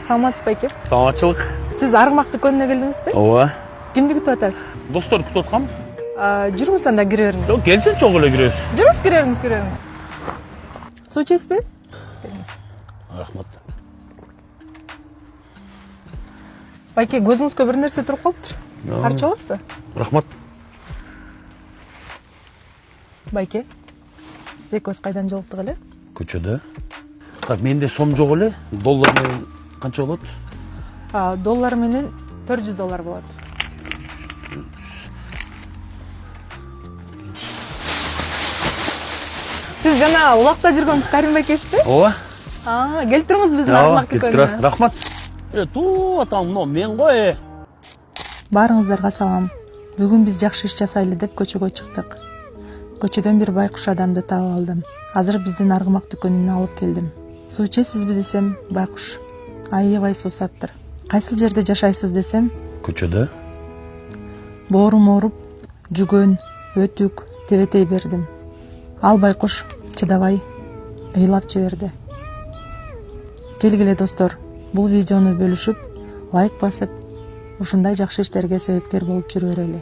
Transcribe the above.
Саламатсыз байке? Саламатчылык. Сиз аргымак дүкөнүнө келдиңизби? Ооба. Кимди күтүп атасыз? Достор күтүп аткам. Жүрүңүз анда кире бериңиз. Жок, келсин чогуу эле киребиз. Жүрүңүз, кире бериңиз. Суу ичесизби? Бериңиз. Рахмат. Байке, көзүңүзгө бир нерсе туруп калыптыр. Карчы аласызбы? Рахмат. Байке, сиз экөөбүз кайдан жолуктук эле? Көчөдө. Так, менде сом жок эле. Доллар менен канча болот? Доллар менен $400 болот. Сиз жана улакта жүргөн Карим байкесизби? Ооба. Келип туруңуз биздин аргымак дүкөнүнө. Рахмат. Туу атам, мен го. Баарыңыздарга салам. Бүгүн биз жакшы иш жасайлы деп көчөгө чыктык. Көчөдөн бир байкуш адамды таап алдым. Азыр биздин аргымак дүкөнүнө алып келдим. Суу ичесизби десем, байкуш аябай суусаптыр. Кайсыл жерде жашайсыз десем, Көчөдө. боорум ооруп, жүгөн, өтүк, тебетей бердим. Ал байкуш чыдабай ыйлап жиберди. Келгиле достор, бул видеону бөлүшүп, лайк басып, ушундай жакшы иштерге себепкер болуп жүрө берели.